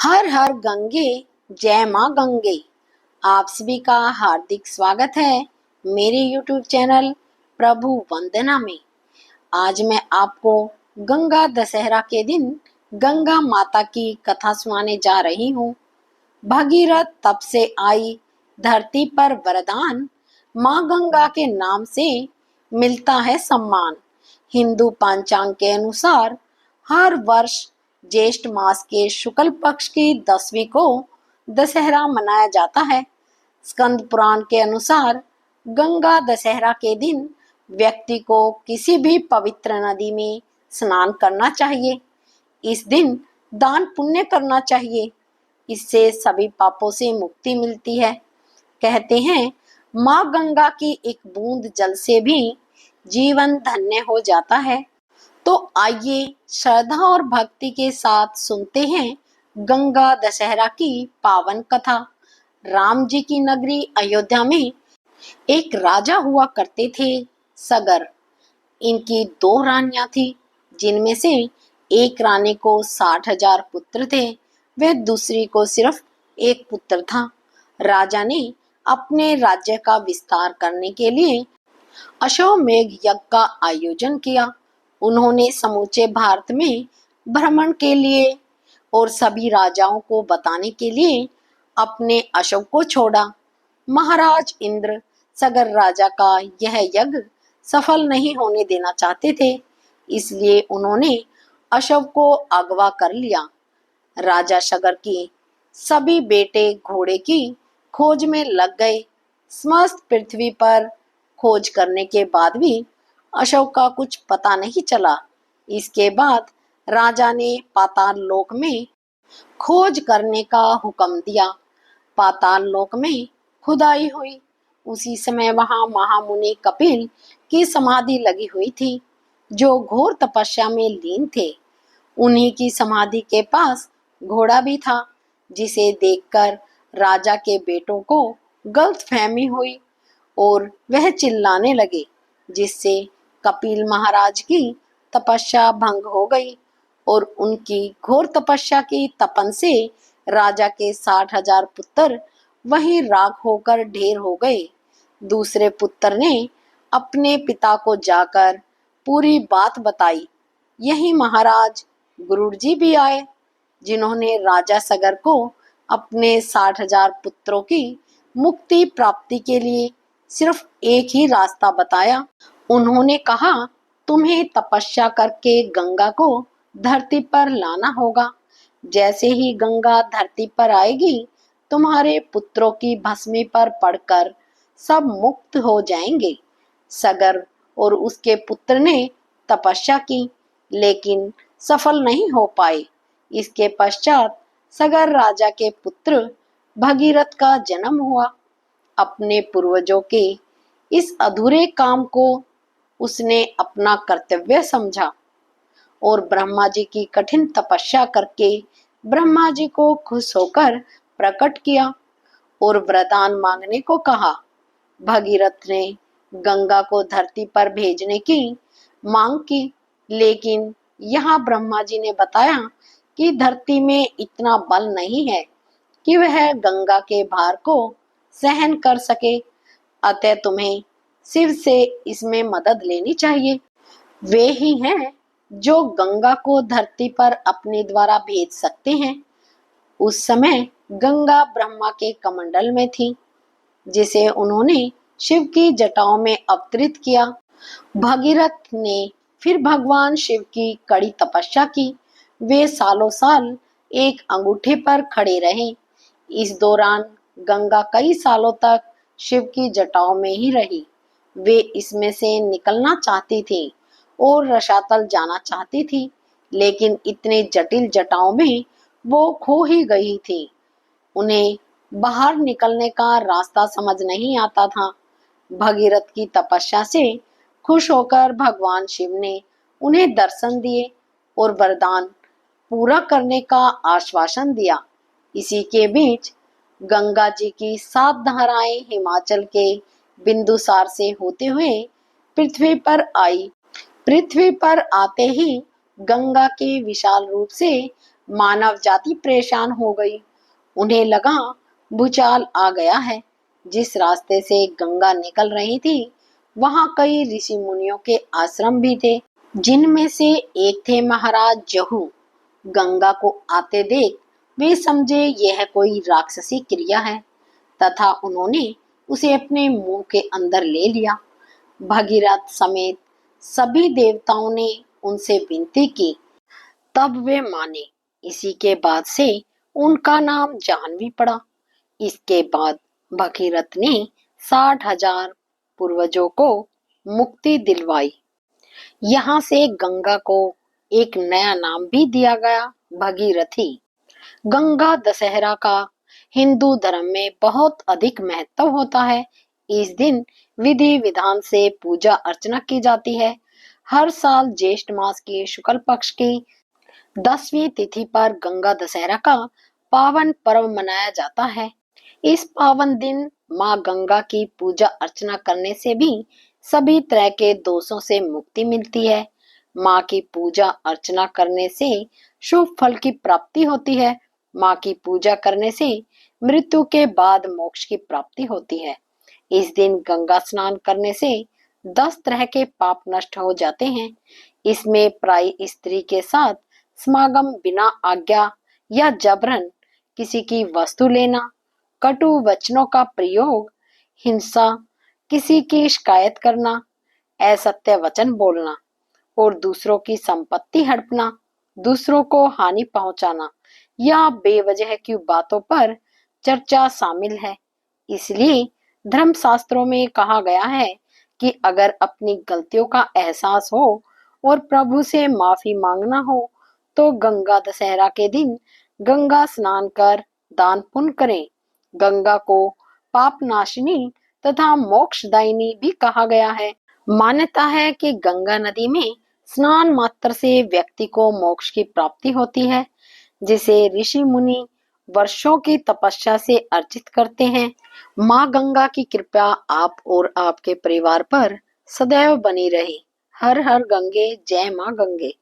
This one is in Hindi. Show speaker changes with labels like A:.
A: हर हर गंगे, जय माँ गंगे। आप सभी का हार्दिक स्वागत है मेरे YouTube चैनल प्रभु वंदना में। आज मैं आपको गंगा दशहरा के दिन गंगा माता की कथा सुनाने जा रही हूँ। भगीरथ तप से आई धरती पर वरदान, माँ गंगा के नाम से मिलता है सम्मान। हिंदू पंचांग के अनुसार हर वर्ष ज्येष्ठ मास के शुक्ल पक्ष की 10वीं को दशहरा मनाया जाता है। स्कंद पुराण के अनुसार गंगा दशहरा के दिन व्यक्ति को किसी भी पवित्र नदी में स्नान करना चाहिए। इस दिन दान पुण्य करना चाहिए, इससे सभी पापों से मुक्ति मिलती है। कहते हैं माँ गंगा की एक बूंद जल से भी जीवन धन्य हो जाता है। तो आइए श्रद्धा और भक्ति के साथ सुनते हैं गंगा दशहरा की पावन कथा। राम जी की नगरी अयोध्या में एक राजा हुआ करते थे, सगर। इनकी 2 रानियां थी, जिनमें से एक रानी को 60,000 पुत्र थे, वह दूसरी को सिर्फ एक पुत्र था। राजा ने अपने राज्य का विस्तार करने के लिए अश्वमेध यज्ञ का आयोजन किया। उन्होंने समूचे भारत में भ्रमण के लिए और सभी राजाओं को बताने के लिए अपने अश्व को छोड़ा। महाराज इंद्र सगर राजा का यह यज्ञ सफल नहीं होने देना चाहते थे, इसलिए उन्होंने अश्व को अगवा कर लिया। राजा सगर के सभी बेटे घोड़े की खोज में लग गए। समस्त पृथ्वी पर खोज करने के बाद भी अशोक का कुछ पता नहीं चला। इसके बाद राजा ने पाताल लोक में खोज करने का हुक्म दिया। पाताल लोक में खुदाई हुई। उसी समय वहां महामुनि कपिल की समाधि लगी हुई थी, जो घोर तपस्या में लीन थे। उन्हीं की समाधि के पास घोड़ा भी था, जिसे देखकर राजा के बेटों को गलतफहमी हुई और वह चिल्लाने लगे, जिससे कपिल महाराज की तपस्या भंग हो गई और उनकी घोर तपस्या की तपन से राजा के 60,000 पुत्र वहीं राख होकर ढेर हो गए। दूसरे पुत्र ने अपने पिता को जाकर पूरी बात बताई। यही महाराज गुरुड़ जी भी आए, जिन्होंने राजा सगर को अपने 60,000 पुत्रों की मुक्ति प्राप्ति के लिए सिर्फ एक ही रास्ता बताया। उन्होंने कहा, तुम्हें तपस्या करके गंगा को धरती पर लाना होगा। जैसे ही गंगा धरती पर आएगी, तुम्हारे पुत्रों की भस्मी पर पड़कर सब मुक्त हो जाएंगे। सगर और उसके पुत्र ने तपस्या की, लेकिन सफल नहीं हो पाए। इसके पश्चात सगर राजा के पुत्र भगीरथ का जन्म हुआ। अपने पूर्वजों के इस अधूरे काम को उसने अपना कर्तव्य समझा और ब्रह्मा जी की कठिन तपस्या करके ब्रह्मा जी को खुश होकर प्रकट किया और वरदान मांगने को कहा। भगीरथ ने गंगा को धरती पर भेजने की मांग की, लेकिन यहाँ ब्रह्मा जी ने बताया कि धरती में इतना बल नहीं है कि वह गंगा के भार को सहन कर सके, अतः तुम्हें शिव से इसमें मदद लेनी चाहिए। वे ही हैं जो गंगा को धरती पर अपने द्वारा भेज सकते हैं। उस समय गंगा ब्रह्मा के कमंडल में थी, जिसे उन्होंने शिव की जटाओं में अवतरित किया। भगीरथ ने फिर भगवान शिव की कड़ी तपस्या की। वे सालों साल एक अंगूठे पर खड़े रहे। इस दौरान गंगा कई सालों तक शिव की जटाओं में ही रही। वे इसमें से निकलना चाहती थी और रसातल जाना चाहती थी, लेकिन इतने जटिल जटाओं में वो खो ही गई थी। उन्हें बाहर निकलने का रास्ता समझ नहीं आता था। भगीरथ की तपस्या से खुश होकर भगवान शिव ने उन्हें दर्शन दिए और वरदान पूरा करने का आश्वासन दिया। इसी के बीच गंगा जी की 7 धाराएं हिमाचल के बिंदुसार से होते हुए पृथ्वी पर आई। पृथ्वी पर आते ही गंगा के विशाल रूप से मानव जाति परेशान हो गई। उन्हें लगा भूचाल आ गया है। जिस रास्ते से गंगा निकल रही थी वहां कई ऋषि मुनियों के आश्रम भी थे, जिनमें से एक थे महाराज जहू। गंगा को आते देख वे समझे यह कोई राक्षसी क्रिया है तथा उन्होंने उसे अपने मुंह के अंदर ले लिया। भगीरथ समेत सभी देवताओं ने उनसे विनती की, तब वे माने। इसी के बाद से उनका नाम जाह्नवी पड़ा। इसके बाद भगीरथ ने 60,000 पूर्वजों को मुक्ति दिलवाई। यहाँ से गंगा को एक नया नाम भी दिया गया, भगीरथी। गंगा दशहरा का हिंदू धर्म में बहुत अधिक महत्व होता है। इस दिन विधि विधान से पूजा अर्चना की जाती है। हर साल ज्येष्ठ मास के शुक्ल पक्ष की 10वीं तिथि पर गंगा दशहरा का पावन पर्व मनाया जाता है। इस पावन दिन माँ गंगा की पूजा अर्चना करने से भी सभी तरह के दोषों से मुक्ति मिलती है। माँ की पूजा अर्चना करने से शुभ फल की प्राप्ति होती है। माँ की पूजा करने से मृत्यु के बाद मोक्ष की प्राप्ति होती है। इस दिन गंगा स्नान करने से 10 तरह के पाप नष्ट हो जाते हैं। इसमें प्राय स्त्री के साथ समागम, बिना आज्ञा या जबरन किसी की वस्तु लेना, कटु वचनों का प्रयोग, हिंसा, किसी की शिकायत करना, असत्य वचन बोलना और दूसरों की संपत्ति हड़पना, दूसरों को हानि पहुंचाना या बेवजह की बातों पर चर्चा शामिल है। इसलिए धर्म शास्त्रों में कहा गया है कि अगर अपनी गलतियों का एहसास हो और प्रभु से माफी मांगना हो तो गंगा दशहरा के दिन गंगा स्नान कर दान पुण्य करें। गंगा को पाप नाशिनी तथा मोक्षदायिनी भी कहा गया है। मान्यता है कि गंगा नदी में स्नान मात्र से व्यक्ति को मोक्ष की प्राप्ति होती है, जिसे ऋषि मुनि वर्षों की तपस्या से अर्जित करते हैं। माँ गंगा की कृपा आप और आपके परिवार पर सदैव बनी रहे। हर हर गंगे, जय माँ गंगे।